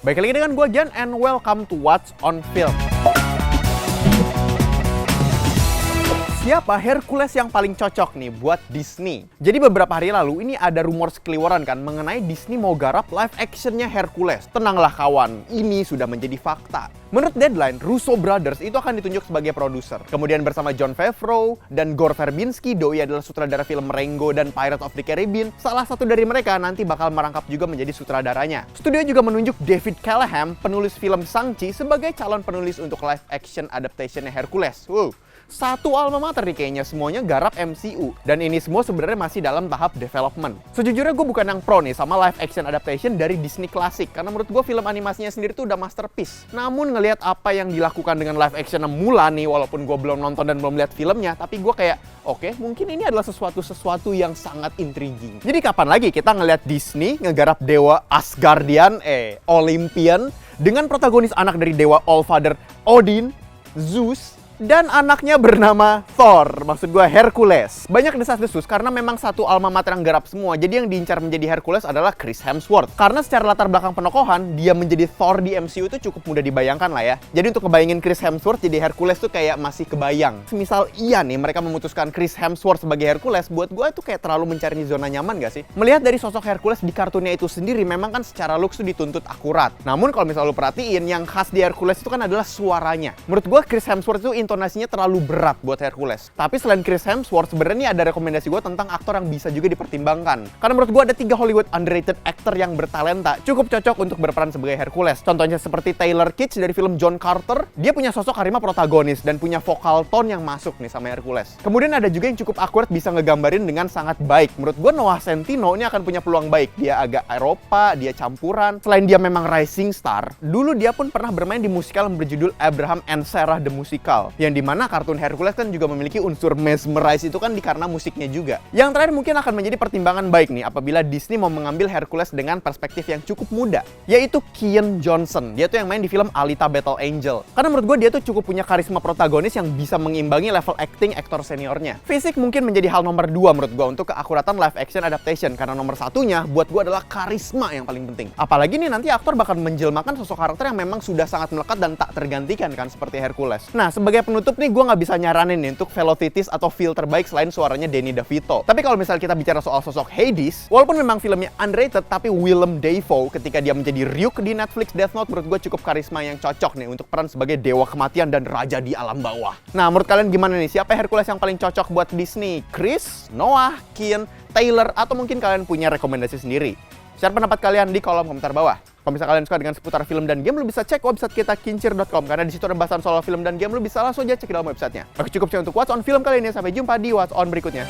Baik lagi dengan gue Jan and welcome to What's on Film. Siapa Hercules yang paling cocok nih buat Disney? Jadi beberapa hari lalu ini ada rumor sekeliwaran kan mengenai Disney mau garap live actionnya Hercules. Tenanglah kawan, ini sudah menjadi fakta. Menurut Deadline, Russo Brothers itu akan ditunjuk sebagai produser. Kemudian bersama Jon Favreau dan Gore Verbinski, doi adalah sutradara film Rango dan Pirates of the Caribbean. Salah satu dari mereka nanti bakal merangkap juga menjadi sutradaranya. Studio juga menunjuk David Callahan, penulis film Shang-Chi, sebagai calon penulis untuk live action adaptationnya Hercules. Satu alma mater nih kayaknya, semuanya garap MCU. Dan ini semua sebenarnya masih dalam tahap development. Sejujurnya gue bukan yang pro nih sama live action adaptation dari Disney klasik, karena menurut gue film animasinya sendiri tuh udah masterpiece. Namun ngelihat apa yang dilakukan dengan live action Mulan nih, walaupun gue belum nonton dan belum lihat filmnya, tapi gue kayak, oke, mungkin ini adalah sesuatu yang sangat intriguing. Jadi kapan lagi kita ngelihat Disney ngegarap dewa Asgardian, Olympian, dengan protagonis anak dari dewa Allfather Odin, Zeus, dan anaknya bernama Thor, maksud gue Hercules. Banyak desas-desus karena memang satu alma mater yang garap semua. Jadi yang diincar menjadi Hercules adalah Chris Hemsworth. Karena secara latar belakang penokohan, dia menjadi Thor di MCU itu cukup mudah dibayangkan lah ya. Jadi untuk ngebayangin Chris Hemsworth jadi Hercules tuh kayak masih kebayang. Misal iya nih mereka memutuskan Chris Hemsworth sebagai Hercules, buat gue itu kayak terlalu mencari zona nyaman gak sih? Melihat dari sosok Hercules di kartunnya itu sendiri, memang kan secara looks tuh dituntut akurat. Namun kalau misal lu perhatiin, yang khas di Hercules itu kan adalah suaranya. Menurut gue Chris Hemsworth itu intonasinya terlalu berat buat Hercules. Tapi selain Chris Hemsworth, sebenarnya ada rekomendasi gue tentang aktor yang bisa juga dipertimbangkan. Karena menurut gue ada 3 Hollywood underrated actor yang bertalenta, cukup cocok untuk berperan sebagai Hercules. Contohnya seperti Taylor Kitsch dari film John Carter. Dia punya sosok karisma protagonis dan punya vokal tone yang masuk nih sama Hercules. Kemudian ada juga yang cukup akurat bisa ngegambarin dengan sangat baik. Menurut gue Noah Centineo ini akan punya peluang baik. Dia agak Eropa, dia campuran. Selain dia memang rising star, dulu dia pun pernah bermain di musikal yang berjudul Abraham and Sarah the Musical, yang dimana kartun Hercules kan juga memiliki unsur mesmerize itu kan karena musiknya juga. Yang terakhir mungkin akan menjadi pertimbangan baik nih apabila Disney mau mengambil Hercules dengan perspektif yang cukup muda, yaitu Keanu Johnson. Dia tuh yang main di film Alita Battle Angel. Karena menurut gue dia tuh cukup punya karisma protagonis yang bisa mengimbangi level acting aktor seniornya. Fisik mungkin menjadi hal nomor 2 menurut gue untuk keakuratan live action adaptation, karena nomor satunya buat gue adalah karisma yang paling penting. Apalagi nih nanti aktor bakal menjelmakan sosok karakter yang memang sudah sangat melekat dan tak tergantikan kan seperti Hercules. Nah, sebagai penutup nih gue nggak bisa nyaranin nih untuk velocities atau feel terbaik selain suaranya Danny DeVito. Tapi kalau misalnya kita bicara soal sosok Hades, walaupun memang filmnya underrated, tapi Willem Dafoe ketika dia menjadi Ryuk di Netflix Death Note menurut gue cukup karisma yang cocok nih untuk peran sebagai dewa kematian dan raja di alam bawah. Nah, menurut kalian gimana nih? Siapa Hercules yang paling cocok buat Disney? Chris, Noah, Keanu, Taylor, atau mungkin kalian punya rekomendasi sendiri? Share pendapat kalian di kolom komentar bawah. Kalau misalnya kalian suka dengan seputar film dan game, lu bisa cek website kita kincir.com, karena di situ ada bahasan soal film dan game, lu bisa langsung aja cek di dalam websitenya. Oke, cukup sih untuk What's on Film kali ini. Sampai jumpa di What's on berikutnya.